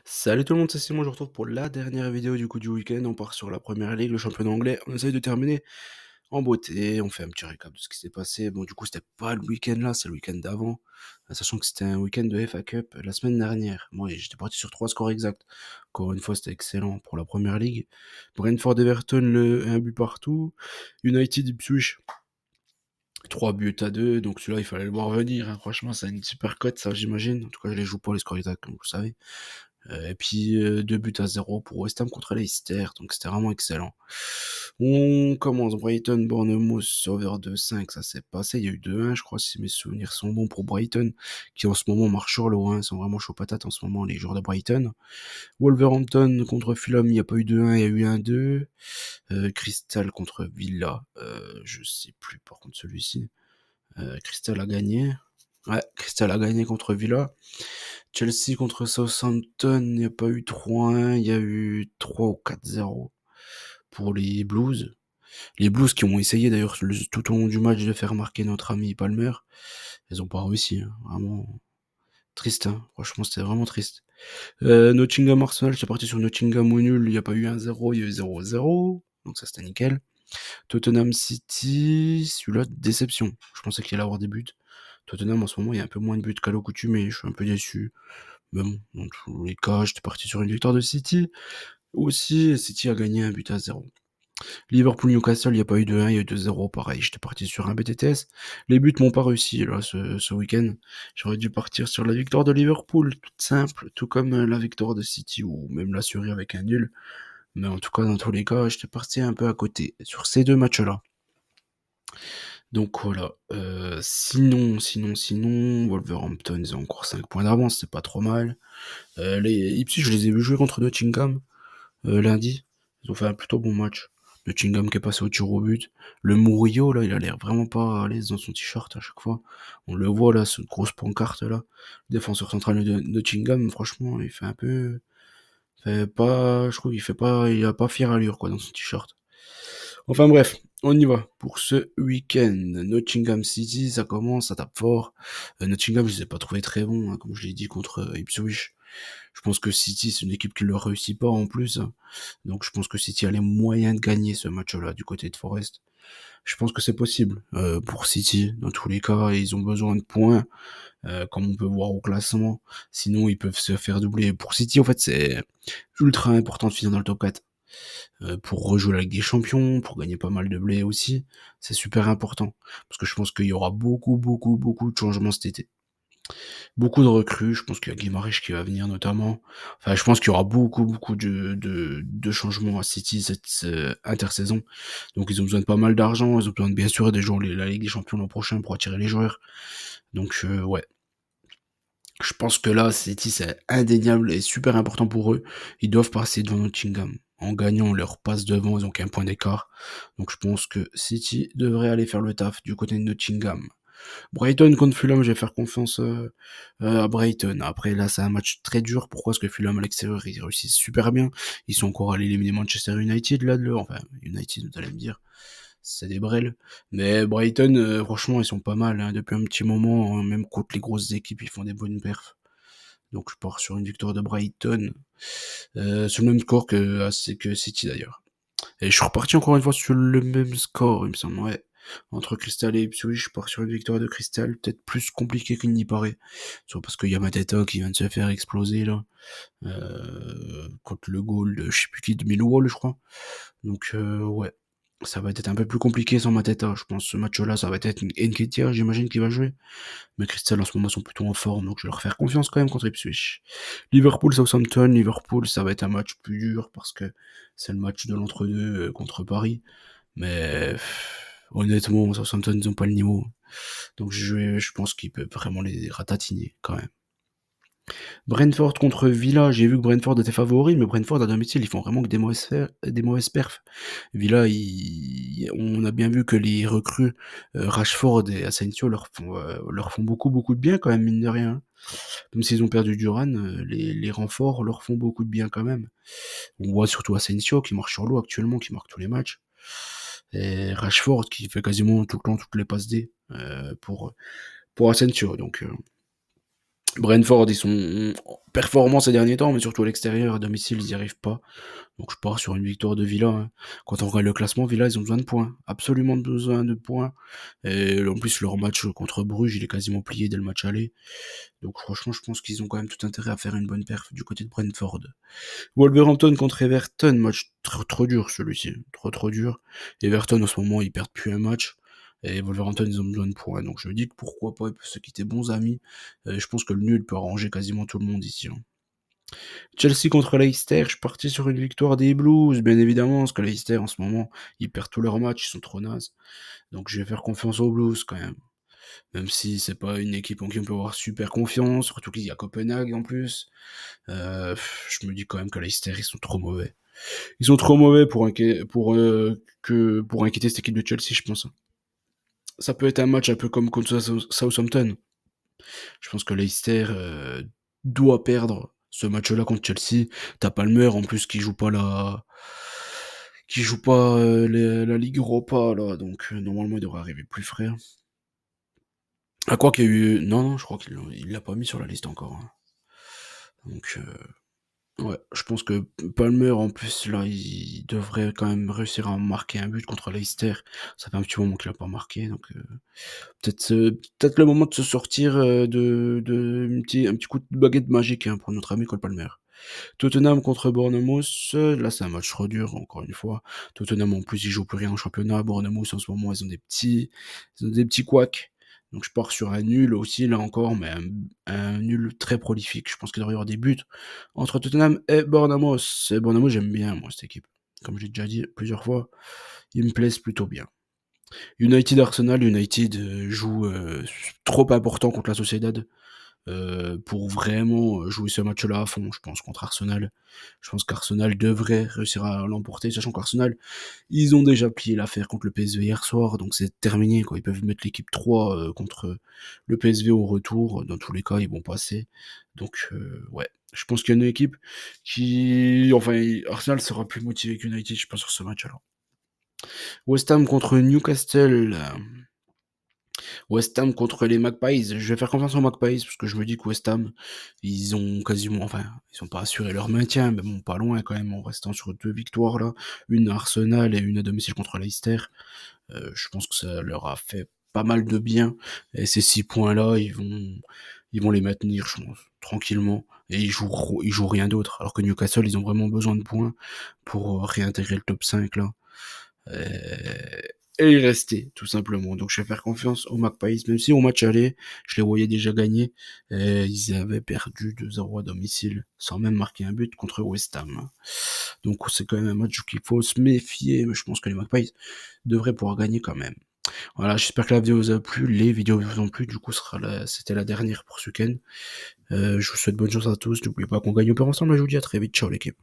Salut tout le monde, c'est Simon, je vous retrouve pour la dernière vidéo du coup du week-end. On part sur la première ligue, le championnat anglais. On essaye de terminer en beauté. On fait un petit récap de ce qui s'est passé. Bon, du coup, c'était pas le week-end là, c'est le week-end d'avant. Sachant que c'était un week-end de FA Cup la semaine dernière. Moi, j'étais parti sur 3 scores exacts. Encore une fois, c'était excellent pour la première ligue. Brentford Everton, un but partout. United Ipswich, 3 buts à 2. Donc celui-là, il fallait le voir venir, hein. Franchement, c'est une super cote, ça, j'imagine. En tout cas, je les joue pas les scores exacts, comme vous le savez. Et puis 2 buts à 0 pour West Ham contre Leicester, donc c'était vraiment excellent. On commence Brighton, Bournemouth, over 2-5, ça s'est passé, il y a eu 2-1 je crois si mes souvenirs sont bons pour Brighton, qui en ce moment marche sur l'eau, hein, ils sont vraiment chauds patates en ce moment les joueurs de Brighton. Wolverhampton contre Fulham, il n'y a pas eu 2-1, il y a eu 1-2. Crystal contre Villa, je sais plus par contre celui-ci. Crystal a gagné. Ouais, Crystal a gagné contre Villa. Chelsea contre Southampton, il n'y a pas eu 3-1, il y a eu 3 ou 4-0 pour les Blues. Les Blues qui ont essayé d'ailleurs tout au long du match de faire marquer notre ami Palmer. Ils ont pas réussi, hein. Vraiment triste, hein. Franchement, c'était vraiment triste. Nottingham Arsenal, j'étais parti sur Nottingham au nul, il n'y a pas eu 1-0, il y a eu 0-0. Donc ça, c'était nickel. Tottenham City, celui-là, déception. Je pensais qu'il allait avoir des buts. Tottenham, en ce moment, il y a un peu moins de buts qu'à l'accoutumée. Je suis un peu déçu. Mais bon, dans tous les cas, j'étais parti sur une victoire de City. Aussi, City a gagné 1 but à 0. Liverpool-Newcastle, il n'y a pas eu de 1, il y a eu 2-0. Pareil, j'étais parti sur un BTTS. Les buts m'ont pas réussi là ce week-end. J'aurais dû partir sur la victoire de Liverpool, toute simple, tout comme la victoire de City ou même la série avec un nul. Mais en tout cas, dans tous les cas, j'étais parti un peu à côté sur ces deux matchs-là. Donc voilà. Sinon, Wolverhampton, ils ont encore 5 points d'avance, c'est pas trop mal. Les Ipswich, je les ai vus jouer contre Nottingham lundi. Ils ont fait un plutôt bon match. Nottingham qui est passé au tir au but. Le Murillo, là, il a l'air vraiment pas à l'aise dans son t-shirt à chaque fois. On le voit là, cette grosse pancarte là. Le défenseur central de Nottingham, franchement, il fait un peu. Fait pas, je trouve qu'il fait pas. Il a pas fière allure quoi dans son t-shirt. Enfin bref, on y va. Pour ce week-end, Nottingham City, ça commence, ça tape fort. Nottingham, je les ai pas trouvés très bons, hein, comme je l'ai dit, contre Ipswich. Je pense que City, c'est une équipe qui ne leur réussit pas en plus, hein. Donc je pense que City a les moyens de gagner ce match-là du côté de Forest. Je pense que c'est possible pour City. Dans tous les cas, ils ont besoin de points, comme on peut voir au classement. Sinon, ils peuvent se faire doubler. Pour City, en fait, c'est ultra important de finir dans le top 4 pour rejouer la Ligue des Champions, pour gagner pas mal de blé aussi. C'est super important. Parce que je pense qu'il y aura beaucoup de changements cet été. Beaucoup de recrues, je pense qu'il y a Guimarães qui va venir notamment. Enfin, je pense qu'il y aura beaucoup de changements à City cette intersaison. Donc ils ont besoin de pas mal d'argent, ils ont besoin de bien sûr de jouer la Ligue des Champions l'an prochain pour attirer les joueurs. Donc ouais, je pense que là, City, c'est indéniable et super important pour eux. Ils doivent passer devant Nottingham. En gagnant, on leur passe devant, ils ont qu'un point d'écart. Donc je pense que City devrait aller faire le taf du côté de Nottingham. Brighton contre Fulham, je vais faire confiance à Brighton. Après, là, c'est un match très dur. Pourquoi? Parce que Fulham, à l'extérieur, ils réussissent super bien. Ils sont encore allés éliminer Manchester United, là, de leur. Enfin, United, vous allez me dire. C'est des brels. Mais Brighton, franchement, ils sont pas mal, hein. Depuis un petit moment, hein, même contre les grosses équipes, ils font des bonnes perfs. Donc, je pars sur une victoire de Brighton. Sur le même score que City, d'ailleurs. Et je suis reparti encore une fois sur le même score, il me semble, ouais. Entre Crystal et Ipswich, je pars sur une victoire de Crystal, peut-être plus compliqué qu'il n'y paraît. Soit parce qu'il y a Mateta qui vient de se faire exploser, là. Contre le goal de je sais plus qui, de Millwall, je crois. Donc, ouais. Ça va être un peu plus compliqué sans Mateta. Je pense que ce match-là, ça va être Nketiah, j'imagine, qui va jouer. Mais Crystal, en ce moment, sont plutôt en forme, donc je vais leur faire confiance quand même contre Ipswich. Liverpool-Southampton, Liverpool, ça va être un match plus dur parce que c'est le match de l'entre-deux contre Paris. Mais honnêtement, Southampton, ils ont pas le niveau. Donc je pense qu'ils peuvent vraiment les ratatiner quand même. Brentford contre Villa, j'ai vu que Brentford était favori, mais Brentford à domicile, ils font vraiment que des mauvaises perfs. Villa, on a bien vu que les recrues Rashford et Asensio leur font beaucoup de bien quand même, mine de rien, hein. Même s'ils ont perdu Duran, les renforts leur font beaucoup de bien quand même. On voit surtout Asensio qui marche sur l'eau actuellement, qui marque tous les matchs. Et Rashford qui fait quasiment tout le temps toutes les passes D pour Asensio. Donc Brentford, ils sont performants ces derniers temps, mais surtout à l'extérieur, à domicile, ils n'y arrivent pas. Donc je pars sur une victoire de Villa, hein. Quand on regarde le classement, Villa, ils ont besoin de points, absolument besoin de points. Et en plus, leur match contre Bruges, il est quasiment plié dès le match aller. Donc franchement, je pense qu'ils ont quand même tout intérêt à faire une bonne perf du côté de Brentford. Wolverhampton contre Everton, match trop dur celui-ci, trop dur. Everton en ce moment ils perdent plus un match. Et Wolverhampton ils ont besoin de points, donc je me dis que pourquoi pas, ils peuvent se quitter bons amis. Je pense que le nul peut arranger quasiment tout le monde ici, hein. Chelsea contre Leicester, je suis parti sur une victoire des Blues, bien évidemment, parce que Leicester en ce moment ils perdent tous leurs matchs, ils sont trop nazes. Donc je vais faire confiance aux Blues quand même. Même si c'est pas une équipe en qui on peut avoir super confiance, surtout qu'il y a Copenhague en plus. Je me dis quand même que Leicester ils sont trop mauvais. Ils sont trop mauvais pour inquiéter cette équipe de Chelsea, je pense. Ça peut être un match un peu comme contre Southampton. Je pense que Leicester doit perdre ce match-là contre Chelsea. T'as Palmer en plus qui joue pas la Ligue Europa là, donc normalement il devrait arriver plus frais. À quoi qu'il y a eu, non, je crois qu'il l'a pas mis sur la liste encore, hein. Donc ouais, je pense que Palmer, en plus, là, il devrait quand même réussir à marquer un but contre Leicester. Ça fait un petit moment qu'il a pas marqué, donc peut-être le moment de se sortir un petit coup de baguette magique, hein, pour notre ami Cole Palmer. Tottenham contre Bournemouth, là c'est un match trop dur, encore une fois. Tottenham en plus ils jouent plus rien en championnat. Bournemouth en ce moment ils ont des petits couacs. Donc je pars sur un nul aussi là encore, mais un nul très prolifique. Je pense qu'il devrait y avoir des buts entre Tottenham et Bournemouth. Et Bournemouth j'aime bien moi cette équipe. Comme j'ai déjà dit plusieurs fois, ils me plaisent plutôt bien. United Arsenal, United joue trop important contre la Sociedad pour vraiment jouer ce match-là à fond, je pense, contre Arsenal. Je pense qu'Arsenal devrait réussir à l'emporter, sachant qu'Arsenal, ils ont déjà plié l'affaire contre le PSV hier soir, donc c'est terminé, quoi. Ils peuvent mettre l'équipe 3 contre le PSV au retour. Dans tous les cas, ils vont passer. Donc, ouais. Je pense qu'il y a une équipe qui. Enfin, Arsenal sera plus motivé qu'United, je pense, sur ce match-là. West Ham contre Newcastle. West Ham contre les Magpies. Je vais faire confiance aux Magpies parce que je me dis que West Ham, ils ont quasiment, enfin, ils ont pas assuré leur maintien, mais bon, pas loin quand même en restant sur 2 victoires là, une à Arsenal et une à domicile contre Leicester. Je pense que ça leur a fait pas mal de bien et ces 6 points là, ils vont les maintenir, je pense, tranquillement. Et ils jouent rien d'autre. Alors que Newcastle, ils ont vraiment besoin de points pour réintégrer le top 5 là. Euh, et y rester, tout simplement. Donc je vais faire confiance aux Magpies, même si au match aller, je les voyais déjà gagner. Ils avaient perdu 2-0 à domicile, sans même marquer un but contre West Ham. Donc c'est quand même un match qu'il faut se méfier, mais je pense que les Magpies devraient pouvoir gagner quand même. Voilà, j'espère que la vidéo vous a plu, les vidéos vous ont plu, du coup c'était la dernière pour ce week-end. Je vous souhaite bonne chance à tous, n'oubliez pas qu'on gagne au peur ensemble, et je vous dis à très vite, ciao l'équipe.